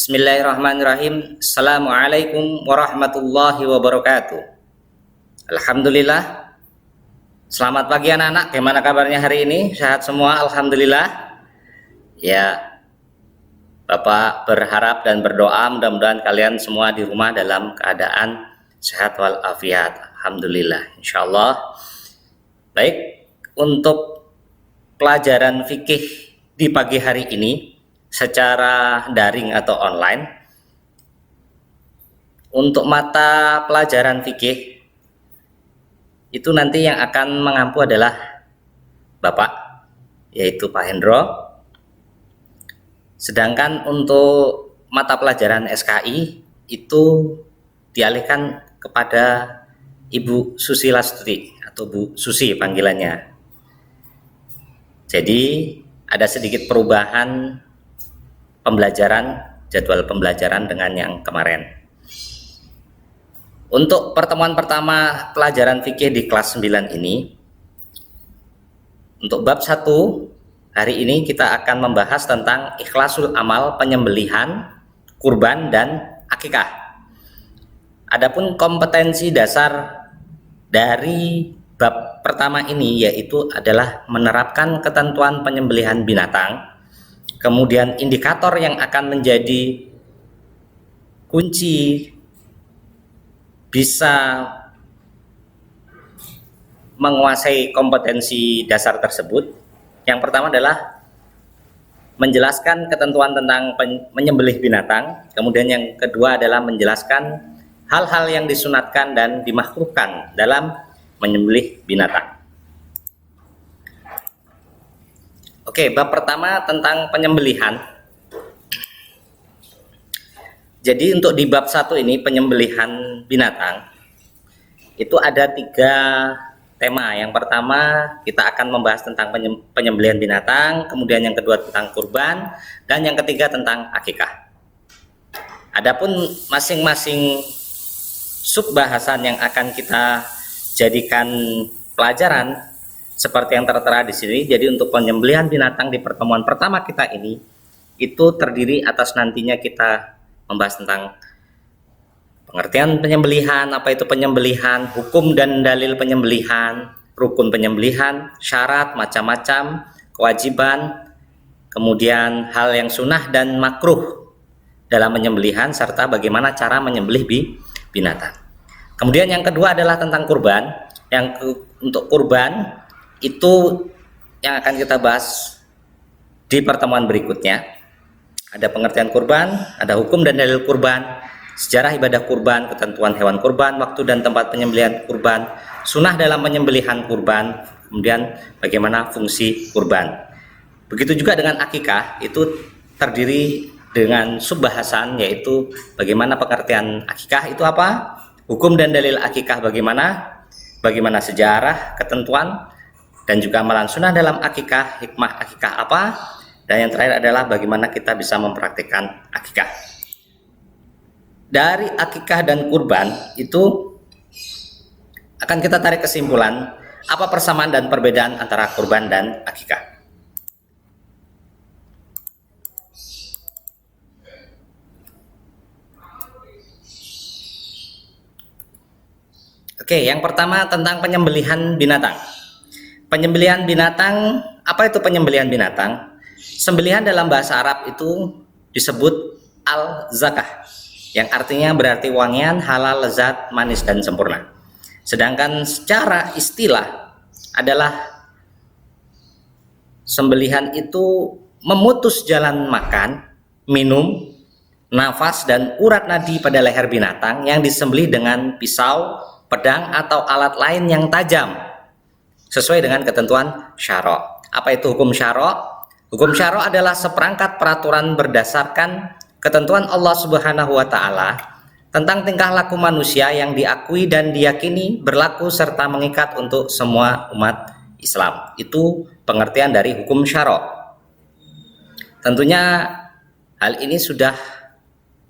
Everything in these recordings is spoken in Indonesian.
Bismillahirrahmanirrahim. Assalamualaikum warahmatullahi wabarakatuh. Alhamdulillah. Selamat pagi anak-anak. Gimana kabarnya hari ini? Sehat semua? Alhamdulillah. Ya, Bapak berharap dan berdoa mudah-mudahan kalian semua di rumah dalam keadaan sehat walafiat. Alhamdulillah. Insyaallah. Baik, untuk pelajaran fikih di pagi hari ini secara daring atau online, untuk mata pelajaran fikih itu nanti yang akan mengampu adalah Bapak, yaitu Pak Hendro. Sedangkan untuk mata pelajaran SKI itu dialihkan kepada Ibu Susi Lastuti atau Bu Susi panggilannya. Jadi ada sedikit perubahan jadwal pembelajaran dengan yang kemarin. Untuk pertemuan pertama pelajaran fikih di kelas 9 ini, untuk bab 1 hari ini kita akan membahas tentang ikhlasul amal, penyembelihan, kurban, dan akikah. Adapun kompetensi dasar dari bab pertama ini yaitu adalah menerapkan ketentuan penyembelihan binatang. Kemudian indikator yang akan menjadi kunci bisa menguasai kompetensi dasar tersebut. Yang pertama adalah menjelaskan ketentuan tentang menyembelih binatang. Kemudian yang kedua adalah menjelaskan hal-hal yang disunatkan dan dimakruhkan dalam menyembelih binatang. Oke, bab pertama tentang penyembelihan. Jadi untuk di bab 1 ini, penyembelihan binatang, itu ada 3 tema. Yang pertama kita akan membahas tentang penyembelihan binatang, kemudian yang kedua tentang kurban, dan yang ketiga tentang akikah. Adapun masing-masing subbahasan yang akan kita jadikan pelajaran seperti yang tertera di sini. Jadi untuk penyembelihan binatang di pertemuan pertama kita ini itu terdiri atas nantinya kita membahas tentang pengertian penyembelihan, apa itu penyembelihan, hukum dan dalil penyembelihan, rukun penyembelihan, syarat macam-macam, kewajiban, kemudian hal yang sunnah dan makruh dalam penyembelihan, serta bagaimana cara menyembelih binatang. Kemudian yang kedua adalah tentang kurban. Untuk kurban itu yang akan kita bahas di pertemuan berikutnya. Ada pengertian kurban, ada hukum dan dalil kurban, sejarah ibadah kurban, ketentuan hewan kurban, waktu dan tempat penyembelihan kurban, sunnah dalam penyembelihan kurban, kemudian bagaimana fungsi kurban. Begitu juga dengan akikah, itu terdiri dengan subbahasan, yaitu bagaimana pengertian akikah itu apa, hukum dan dalil akikah bagaimana sejarah, ketentuan, dan juga amalan sunnah dalam akikah, hikmah akikah apa, dan yang terakhir adalah bagaimana kita bisa mempraktikkan akikah. Dari akikah dan kurban itu akan kita tarik kesimpulan apa persamaan dan perbedaan antara kurban dan akikah. Oke, yang pertama tentang penyembelihan binatang. Penyembelihan binatang, apa itu penyembelihan binatang? Sembelihan dalam bahasa Arab itu disebut al-zakah, yang artinya berarti wangian, halal, lezat, manis, dan sempurna. Sedangkan secara istilah adalah sembelihan itu memutus jalan makan, minum, nafas, dan urat nadi pada leher binatang yang disembelih dengan pisau, pedang, atau alat lain yang tajam sesuai dengan ketentuan syara'. Apa itu hukum syara'? Hukum syara' adalah seperangkat peraturan berdasarkan ketentuan Allah Subhanahu wa taala tentang tingkah laku manusia yang diakui dan diyakini berlaku serta mengikat untuk semua umat Islam. Itu pengertian dari hukum syara'. Tentunya hal ini sudah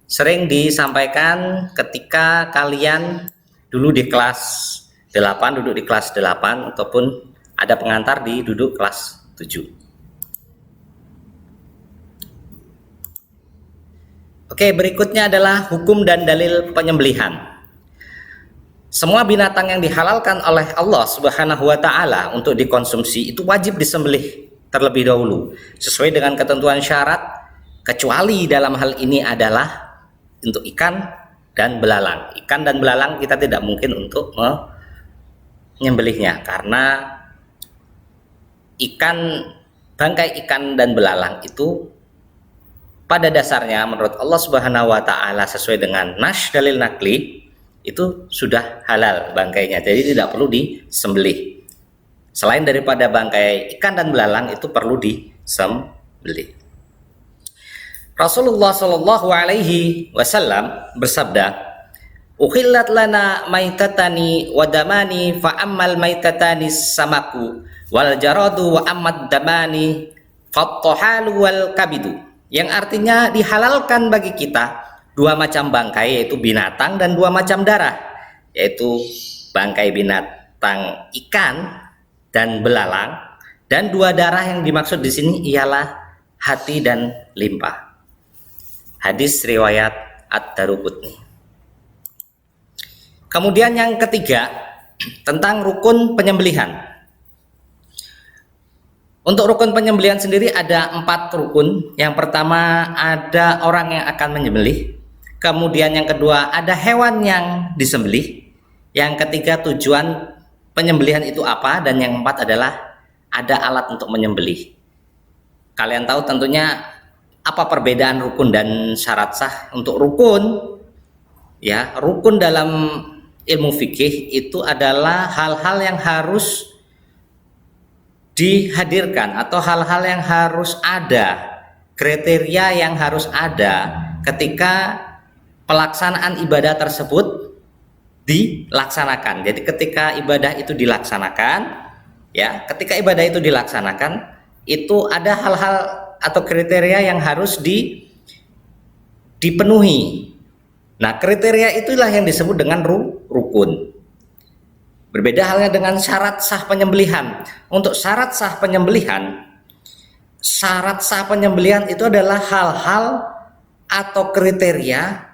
sering disampaikan ketika kalian dulu di kelas 8, duduk di kelas 8, ataupun ada pengantar di duduk kelas 7. Oke, berikutnya adalah hukum dan dalil penyembelihan. Semua binatang yang dihalalkan oleh Allah Subhanahu wa taala untuk dikonsumsi itu wajib disembelih terlebih dahulu sesuai dengan ketentuan syarat, kecuali dalam hal ini adalah untuk ikan dan belalang. Ikan dan belalang kita tidak mungkin untuk menyembelihnya karena bangkai ikan dan belalang itu pada dasarnya menurut Allah Subhanahu wa taala sesuai dengan nas dalil nakli itu sudah halal bangkainya, jadi tidak perlu disembelih. Selain daripada bangkai ikan dan belalang itu perlu disembelih. Rasulullah Shallallahu Alaihi Wasallam bersabda, "Uhillat lana maitatani wa damani fa ammal maitatani samaku wal jaradu wa ammad damani fattahalu wal kabidu." Yang artinya dihalalkan bagi kita dua macam bangkai, yaitu binatang, dan dua macam darah, yaitu bangkai binatang ikan dan belalang, dan dua darah yang dimaksud di sini ialah hati dan limpa. Hadis riwayat Ad-Daruqutni. Kemudian yang ketiga tentang rukun penyembelihan. Untuk rukun penyembelihan sendiri ada 4 rukun. Yang pertama ada orang yang akan menyembelih. Kemudian yang kedua ada hewan yang disembelih. Yang ketiga tujuan penyembelihan itu apa. Dan yang keempat adalah ada alat untuk menyembelih. Kalian tahu tentunya apa perbedaan rukun dan syarat sah. Untuk rukun, ya, rukun dalam ilmu fikih itu adalah hal-hal yang harus dihadirkan atau hal-hal yang harus ada, kriteria yang harus ada ketika pelaksanaan ibadah tersebut dilaksanakan. Jadi ketika ibadah itu dilaksanakan, ya, ketika ibadah itu dilaksanakan itu ada hal-hal atau kriteria yang harus dipenuhi. Nah, kriteria itulah yang disebut dengan rukun. Berbeda halnya dengan syarat sah penyembelihan. Untuk syarat sah penyembelihan itu adalah hal-hal atau kriteria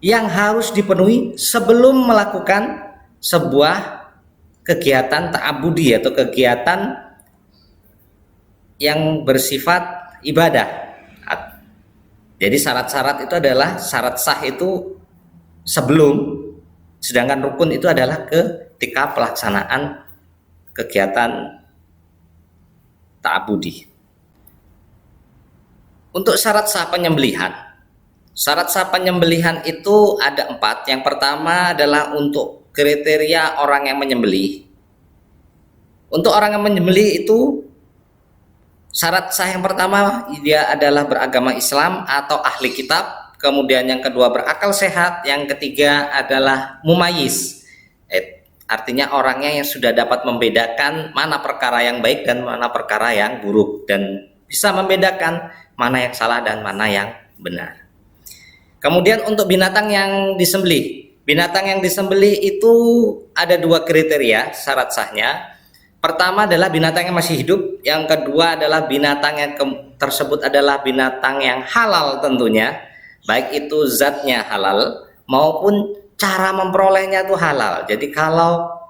yang harus dipenuhi sebelum melakukan sebuah kegiatan ta'abudi atau kegiatan yang bersifat ibadah. Jadi syarat-syarat itu adalah syarat sah itu sebelum, sedangkan rukun itu adalah ketika pelaksanaan kegiatan ta'abudi. Untuk syarat sah penyembelihan itu ada 4. Yang pertama adalah untuk kriteria orang yang menyembelih. Untuk orang yang menyembelih itu syarat sah yang pertama dia adalah beragama Islam atau ahli kitab. Kemudian yang kedua berakal sehat, yang ketiga adalah mumayyiz, artinya orangnya yang sudah dapat membedakan mana perkara yang baik dan mana perkara yang buruk, dan bisa membedakan mana yang salah dan mana yang benar. Kemudian untuk binatang yang disembelih itu ada 2 kriteria syarat sahnya. Pertama adalah binatang yang masih hidup, yang kedua adalah binatang yang tersebut adalah binatang yang halal tentunya, baik itu zatnya halal maupun cara memperolehnya itu halal. Jadi kalau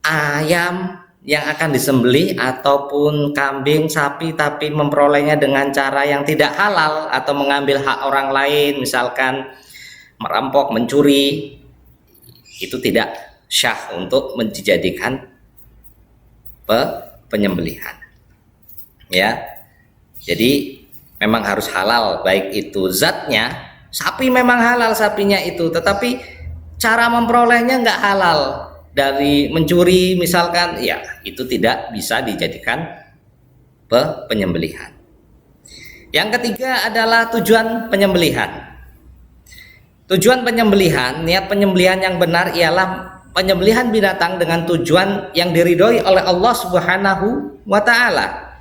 ayam yang akan disembelih ataupun kambing, sapi tapi memperolehnya dengan cara yang tidak halal atau mengambil hak orang lain, misalkan merampok, mencuri, itu tidak syah untuk dijadikan penyembelihan. Ya. Jadi memang harus halal, baik itu zatnya, sapi memang halal sapinya itu, tetapi cara memperolehnya nggak halal, dari mencuri misalkan, ya itu tidak bisa dijadikan penyembelihan. Yang ketiga adalah tujuan penyembelihan. Tujuan penyembelihan, niat penyembelihan yang benar ialah penyembelihan binatang dengan tujuan yang diridhoi oleh Allah Subhanahu wa taala.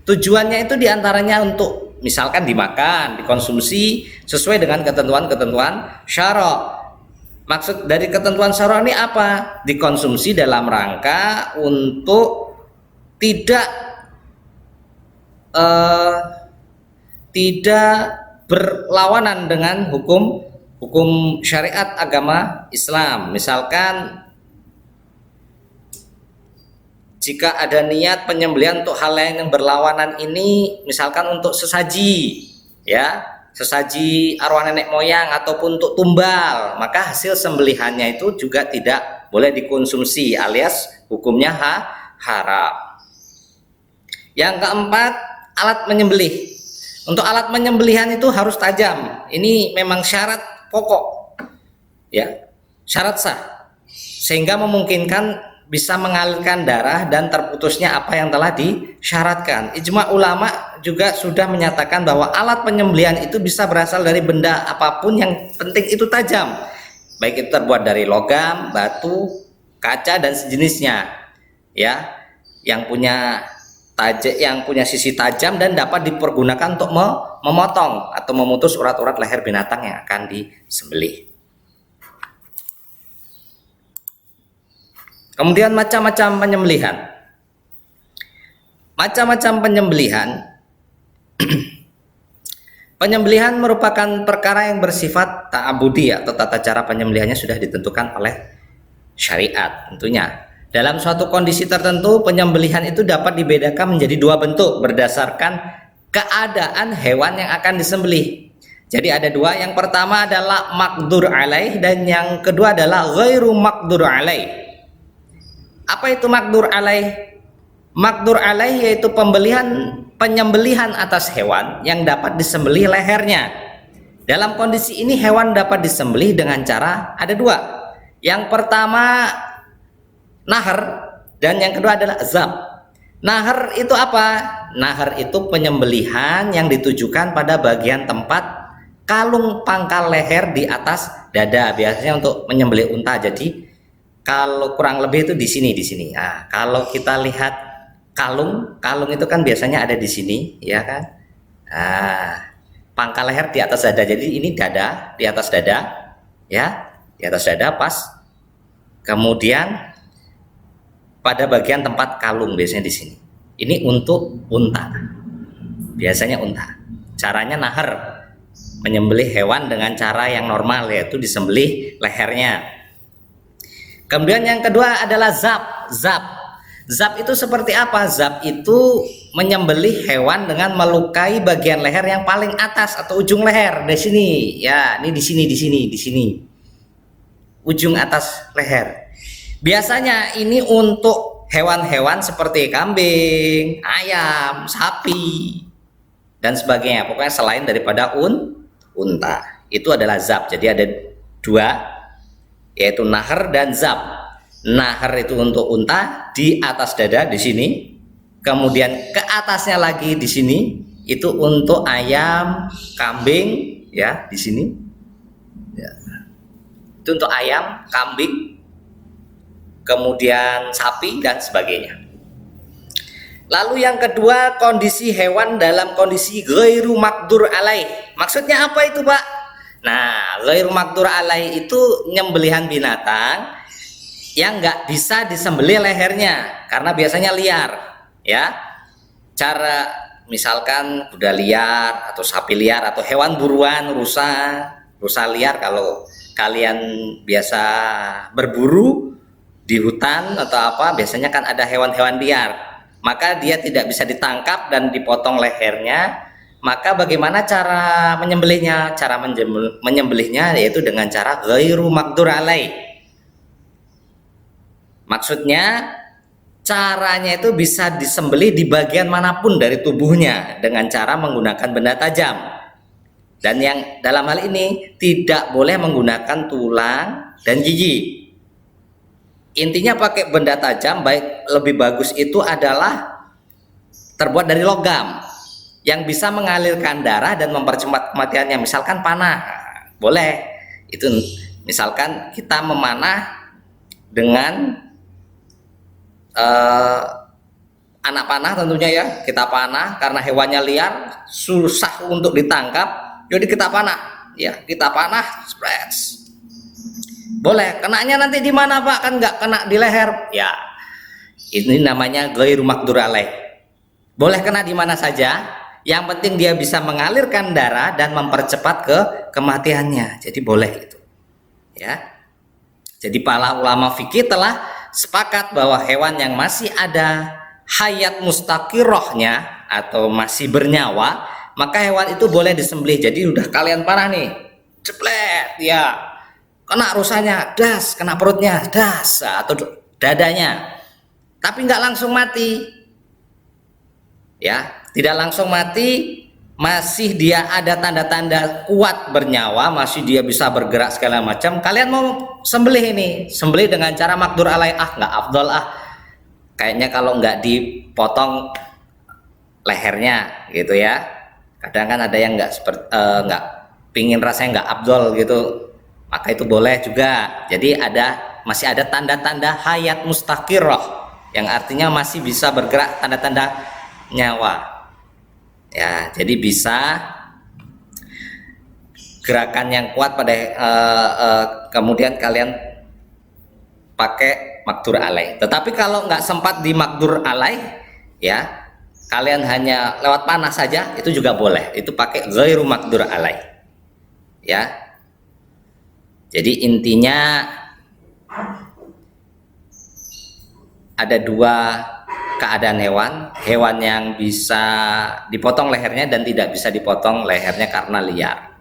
Tujuannya itu diantaranya untuk misalkan dimakan, dikonsumsi sesuai dengan ketentuan-ketentuan syara. Maksud dari ketentuan syara ini apa? Dikonsumsi dalam rangka untuk tidak berlawanan dengan hukum syariat agama Islam. Misalkan jika ada niat penyembelihan untuk hal lain yang berlawanan ini, misalkan untuk sesaji, ya, sesaji arwah nenek moyang ataupun untuk tumbal, maka hasil sembelihannya itu juga tidak boleh dikonsumsi, alias hukumnya haram. Yang keempat, alat menyembelih. Untuk alat penyembelihan itu harus tajam. Ini memang syarat pokok, ya, syarat sah, sehingga memungkinkan bisa mengalirkan darah dan terputusnya apa yang telah disyaratkan. Ijma ulama juga sudah menyatakan bahwa alat penyembelihan itu bisa berasal dari benda apapun yang penting itu tajam, baik itu terbuat dari logam, batu, kaca dan sejenisnya, ya, yang punya sisi tajam dan dapat dipergunakan untuk memotong atau memutus urat-urat leher binatang yang akan disembelih. Kemudian macam-macam penyembelihan. Macam-macam penyembelihan. Penyembelihan merupakan perkara yang bersifat ta'abudi atau tata cara penyembelihannya sudah ditentukan oleh syariat tentunya. Dalam suatu kondisi tertentu, penyembelihan itu dapat dibedakan menjadi dua bentuk berdasarkan keadaan hewan yang akan disembelih. Jadi ada dua, yang pertama adalah maqdur alaih dan yang kedua adalah ghairu maqdur alaih. Apa itu maqdur alaih? Maqdur alaih yaitu penyembelihan atas hewan yang dapat disembelih lehernya. Dalam kondisi ini hewan dapat disembelih dengan cara ada dua. Yang pertama nahar dan yang kedua adalah zab. Nahar itu apa? Nahar itu penyembelihan yang ditujukan pada bagian tempat kalung pangkal leher di atas dada, biasanya untuk menyembelih unta. Jadi kalau kurang lebih itu di sini. Nah, kalau kita lihat kalung itu kan biasanya ada di sini, ya kan? Nah, pangkal leher di atas dada. Jadi ini dada, di atas dada, ya, di atas dada pas. Kemudian pada bagian tempat kalung biasanya di sini. Ini untuk unta. Biasanya unta. Caranya nahar, menyembelih hewan dengan cara yang normal, yaitu disembelih lehernya. Kemudian yang kedua adalah zab. Zab itu seperti apa? Zab itu menyembelih hewan dengan melukai bagian leher yang paling atas atau ujung leher di sini. Ya, ini di sini. Ujung atas leher. Biasanya ini untuk hewan-hewan seperti kambing, ayam, sapi, dan sebagainya. Pokoknya selain daripada unta. Itu adalah zab. Jadi ada dua, yaitu nahar dan zab. Nahar itu untuk unta di atas dada di sini. Kemudian ke atasnya lagi di sini itu untuk ayam, kambing, ya, di sini. Ya. Itu untuk ayam, kambing, kemudian sapi dan sebagainya. Lalu yang kedua, kondisi hewan dalam kondisi ghairu maqdur alaih. Maksudnya apa itu, Pak? Nah, ghairu maqdur alaih itu nyembelihan binatang yang nggak bisa disembelih lehernya karena biasanya liar, ya. Cara misalkan kuda liar atau sapi liar atau hewan buruan, rusa liar, kalau kalian biasa berburu di hutan atau apa, biasanya kan ada hewan-hewan liar, maka dia tidak bisa ditangkap dan dipotong lehernya. Maka bagaimana cara menyembelihnya? Cara menyembelihnya yaitu dengan cara ghairu maqdur alaih. Maksudnya caranya itu bisa disembelih di bagian manapun dari tubuhnya dengan cara menggunakan benda tajam. Dan yang dalam hal ini tidak boleh menggunakan tulang dan gigi. Intinya pakai benda tajam, baik lebih bagus itu adalah terbuat dari logam yang bisa mengalirkan darah dan mempercepat kematiannya. Misalkan panah, boleh. Itu misalkan kita memanah dengan anak panah tentunya, ya. Kita panah karena hewannya liar, susah untuk ditangkap, jadi kita panah, ya. Kita panah, spreads. Boleh. Kenanya nanti di mana, Pak? Kan nggak kena di leher. Ya, ini namanya ghairu maqdur alaih. Boleh kena di mana saja, Yang penting dia bisa mengalirkan darah dan mempercepat kematiannya. Jadi boleh itu. Ya. Jadi para ulama fikih telah sepakat bahwa hewan yang masih ada hayat mustaqirrohnya atau masih bernyawa, maka hewan itu boleh disembelih. Jadi udah kalian parah nih, ceplet ya, kena rusanya, das, kena perutnya, das, atau dadanya, tapi nggak langsung mati, ya, tidak langsung mati, masih dia ada tanda-tanda kuat bernyawa, masih dia bisa bergerak segala macam. Kalian mau sembelih ini, sembelih dengan cara makdur alai, nggak afdol kayaknya kalau nggak dipotong lehernya gitu ya. Kadang kan ada yang nggak pingin rasanya nggak afdol gitu, maka itu boleh juga. Jadi masih ada tanda-tanda hayat mustaqirroh, yang artinya masih bisa bergerak, tanda-tanda nyawa. Ya, jadi bisa gerakan yang kuat pada kemudian kalian pakai makdur alai. Tetapi kalau nggak sempat di makdur alai, ya kalian hanya lewat panas saja, itu juga boleh. Itu pakai ghairu makdur alai. Ya. Jadi intinya ada dua keadaan hewan yang bisa dipotong lehernya dan tidak bisa dipotong lehernya karena liar.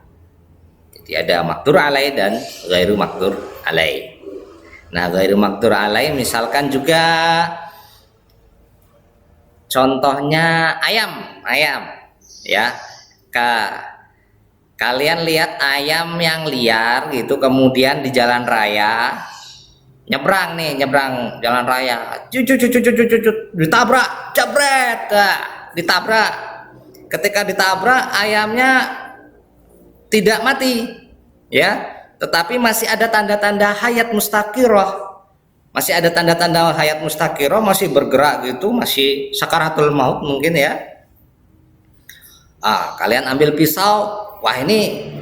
Jadi ada makdur alai dan ghairu makdur alai. Nah, ghairu makdur alai misalkan juga contohnya ayam ya. Kalian lihat ayam yang liar gitu, kemudian di jalan raya nyebrang jalan raya, ditabrak, jabret, ditabrak. Ketika ditabrak, ayamnya tidak mati, ya, tetapi masih ada tanda-tanda hayat mustaqirroh, masih bergerak gitu, masih sakaratul maut mungkin ya. Kalian ambil pisau, wah ini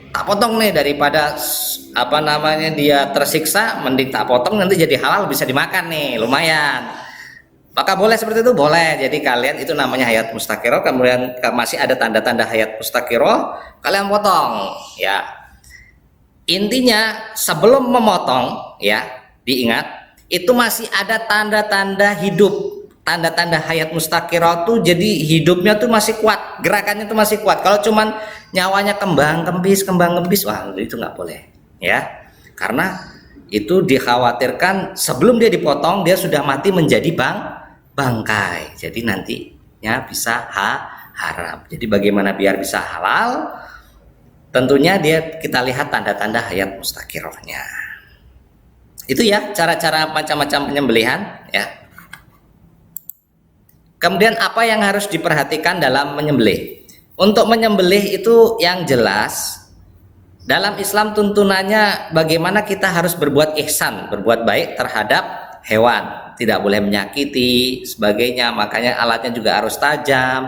tak potong nih, daripada dia tersiksa, mending tak potong, nanti jadi halal, bisa dimakan nih, lumayan. Maka boleh seperti itu, boleh. Jadi kalian itu namanya hayat mustaqirroh, kemudian masih ada tanda-tanda hayat mustaqirroh, kalian potong ya. Intinya sebelum memotong ya, diingat itu masih ada tanda-tanda hidup, tanda-tanda hayat mustaqirroh tuh, jadi hidupnya tuh masih kuat, gerakannya tuh masih kuat. Kalau cuman nyawanya kembang kempis, wah itu nggak boleh ya, karena itu dikhawatirkan sebelum dia dipotong dia sudah mati menjadi bangkai, jadi nantinya bisa haram. Jadi bagaimana biar bisa halal? Tentunya kita lihat tanda-tanda hayat mustaqirrohnya. Itu ya cara-cara macam-macam penyembelihan ya. Kemudian apa yang harus diperhatikan dalam menyembelih? Untuk menyembelih itu yang jelas dalam Islam tuntunannya bagaimana kita harus berbuat ihsan, berbuat baik terhadap hewan, tidak boleh menyakiti sebagainya, makanya alatnya juga harus tajam.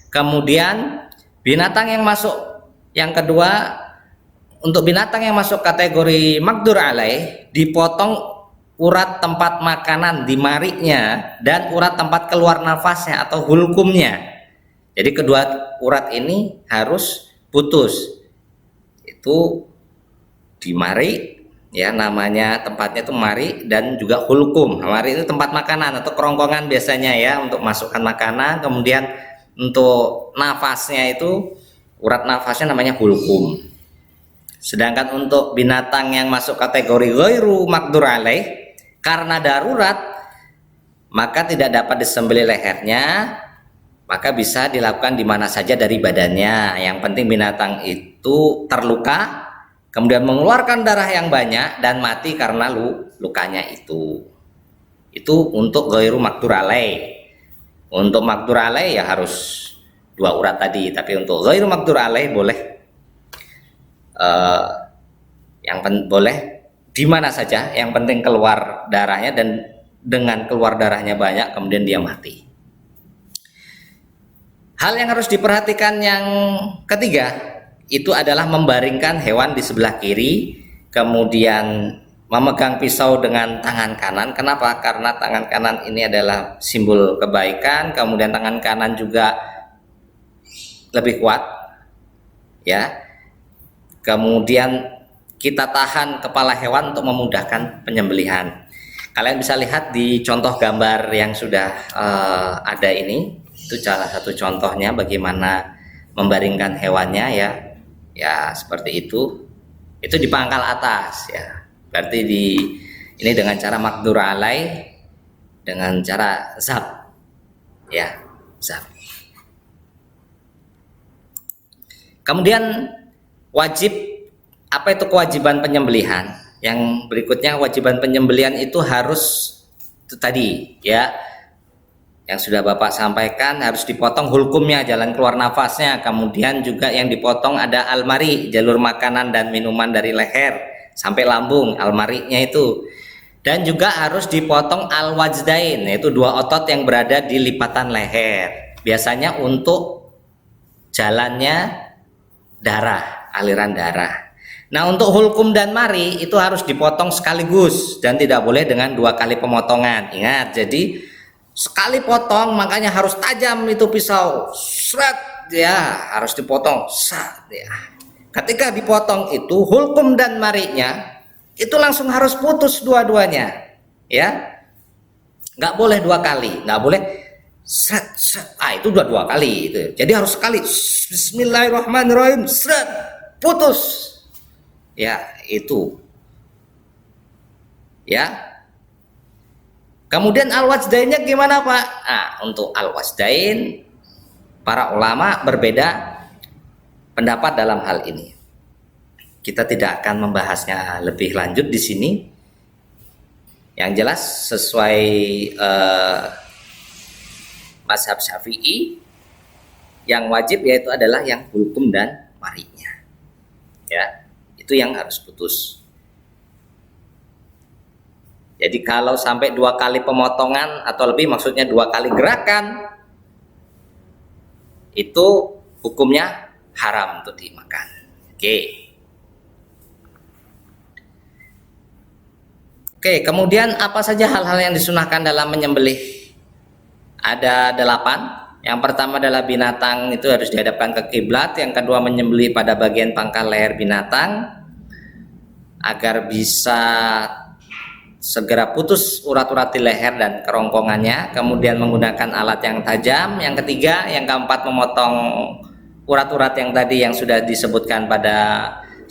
Kemudian binatang yang masuk, yang kedua, untuk binatang yang masuk kategori makdur alaih, dipotong urat tempat makanan di mariknya dan urat tempat keluar nafasnya atau hulkumnya. Jadi kedua urat ini harus putus. Itu di mari ya, namanya tempatnya itu mari, dan juga hulkum. Mari itu tempat makanan atau kerongkongan biasanya ya, untuk masukkan makanan. Kemudian untuk nafasnya itu urat nafasnya namanya hulkum. Sedangkan untuk binatang yang masuk kategori ghairu makdur alaih, karena darurat maka tidak dapat disembelih lehernya, maka bisa dilakukan di mana saja dari badannya. Yang penting binatang itu terluka, kemudian mengeluarkan darah yang banyak dan mati karena lukanya itu. Itu untuk ghairu makdur alaih. Untuk makdur alaih ya harus dua urat tadi, tapi untuk ghairu makdur alaih boleh boleh di mana saja, yang penting keluar darahnya, dan dengan keluar darahnya banyak kemudian dia mati. Hal yang harus diperhatikan yang ketiga itu adalah membaringkan hewan di sebelah kiri, kemudian memegang pisau dengan tangan kanan. Kenapa? Karena tangan kanan ini adalah simbol kebaikan, kemudian tangan kanan juga lebih kuat, ya. Kemudian kita tahan kepala hewan untuk memudahkan penyembelihan. Kalian bisa lihat di contoh gambar yang sudah ada ini. Itu salah satu contohnya bagaimana membaringkan hewannya, ya. Ya, seperti itu. Itu di pangkal atas, ya. Berarti ini dengan cara makdur alai, dengan cara zab, ya, zab. Kemudian wajib, apa itu kewajiban penyembelihan? Yang berikutnya, kewajiban penyembelihan itu harus itu tadi, ya, yang sudah Bapak sampaikan, harus dipotong hulkumnya, jalan keluar nafasnya. Kemudian juga yang dipotong ada almari, jalur makanan dan minuman dari leher sampai lambung, almarinya itu. Dan juga harus dipotong al-wajdain, yaitu dua otot yang berada di lipatan leher, biasanya untuk jalannya darah, aliran darah. Nah, untuk hulkum dan mari itu harus dipotong sekaligus dan tidak boleh dengan dua kali pemotongan. Ingat, jadi sekali potong makanya harus tajam itu pisau, seret, ya, harus dipotong, sat, ya. Ketika dipotong itu hulkum dan marinya itu langsung harus putus dua-duanya, ya. Nggak boleh dua kali, nggak boleh seret, seret. Itu dua kali itu. Jadi harus sekali, bismillahirrahmanirrahim, seret, putus. Ya, itu. Ya. Kemudian al-wajdainnya gimana, Pak? Nah, untuk al-wajdain para ulama berbeda pendapat dalam hal ini. Kita tidak akan membahasnya lebih lanjut di sini. Yang jelas sesuai mazhab Syafi'i, yang wajib yaitu adalah yang hulkum dan marinya. Ya, itu yang harus putus. Jadi kalau sampai dua kali pemotongan atau lebih, maksudnya dua kali gerakan, itu hukumnya haram untuk dimakan. Oke, kemudian apa saja hal-hal yang disunahkan dalam menyembelih? Ada 8. Yang pertama adalah binatang itu harus dihadapkan ke kiblat. Yang kedua, menyembelih pada bagian pangkal leher binatang agar bisa segera putus urat-urat di leher dan kerongkongannya. Kemudian menggunakan alat yang tajam. Yang ketiga, yang keempat, memotong urat-urat yang tadi yang sudah disebutkan pada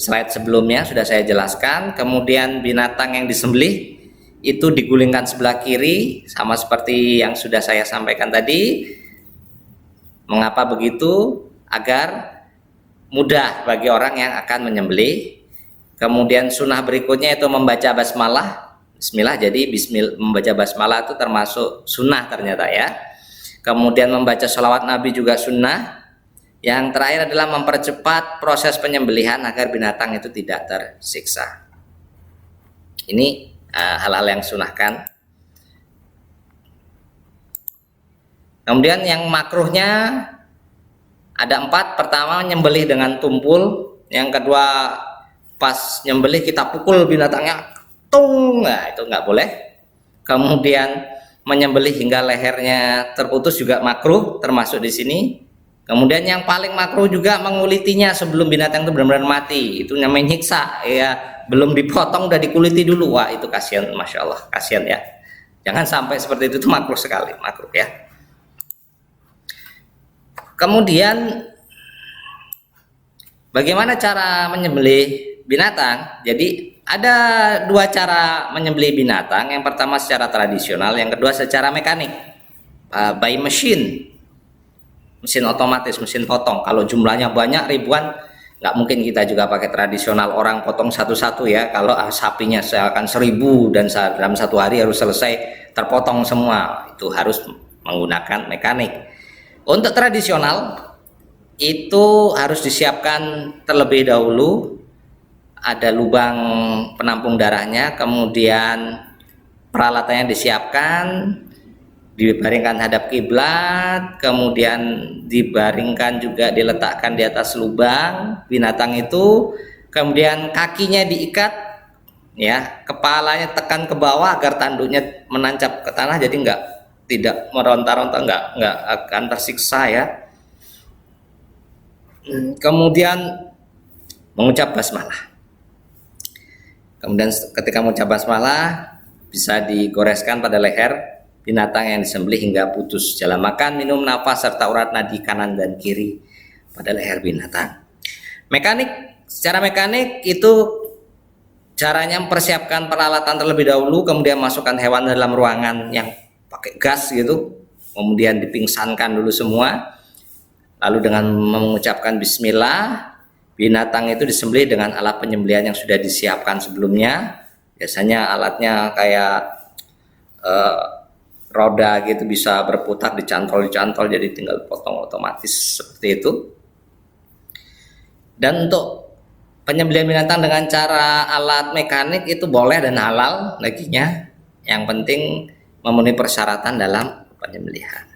slide sebelumnya, sudah saya jelaskan. Kemudian binatang yang disembelih itu digulingkan sebelah kiri, sama seperti yang sudah saya sampaikan tadi. Mengapa begitu? Agar mudah bagi orang yang akan menyembelih. Kemudian sunnah berikutnya itu membaca basmalah, bismillah. Jadi membaca basmalah itu termasuk sunnah ternyata, ya. Kemudian membaca sholawat Nabi juga sunnah. Yang terakhir adalah mempercepat proses penyembelihan agar binatang itu tidak tersiksa. Ini hal-hal yang sunahkan. Kemudian yang makruhnya ada 4. Pertama, menyembelih dengan tumpul. Yang kedua, pas nyembelih kita pukul binatangnya, tung, nah itu nggak boleh. Kemudian menyembelih hingga lehernya terputus juga makruh, termasuk di sini. Kemudian yang paling makruh juga mengulitinya sebelum binatang itu benar-benar mati. Itu namanya nyiksa, ya. Belum dipotong udah dikuliti dulu. Wah, itu kasihan, masya Allah, kasihan, ya. Jangan sampai seperti itu makruh sekali, makruh, ya. Kemudian bagaimana cara menyembelih binatang? Jadi ada 2 cara menyembelih binatang. Yang pertama secara tradisional, yang kedua secara mekanik, by machine. Mesin otomatis, mesin potong. Kalau jumlahnya banyak ribuan, nggak mungkin kita juga pakai tradisional, orang potong satu-satu, ya. Kalau sapinya akan 1000 dan dalam 1 hari harus selesai terpotong semua, itu harus menggunakan mekanik. Untuk tradisional itu harus disiapkan terlebih dahulu, ada lubang penampung darahnya, kemudian peralatannya disiapkan, dibaringkan hadap kiblat, kemudian dibaringkan juga diletakkan di atas lubang binatang itu, kemudian kakinya diikat, ya, kepalanya tekan ke bawah agar tanduknya menancap ke tanah, jadi tidak meronta-ronta, nggak akan tersiksa, ya. Kemudian mengucap basmalah. Kemudian ketika mengucap basmalah bisa digoreskan pada leher binatang yang disembelih hingga putus jalan makan, minum, nafas serta urat nadi kanan dan kiri pada leher binatang. Secara mekanik itu caranya mempersiapkan peralatan terlebih dahulu, kemudian masukkan hewan dalam ruangan yang pakai gas gitu, kemudian dipingsankan dulu semua, lalu dengan mengucapkan bismillah, binatang itu disembelih dengan alat penyembelihan yang sudah disiapkan sebelumnya. Biasanya alatnya kayak roda gitu, bisa berputar, dicantol, jadi tinggal potong otomatis seperti itu. Dan untuk penyembelihan binatang dengan cara alat mekanik itu boleh dan halal baginya, yang penting memenuhi persyaratan dalam penyembelihan.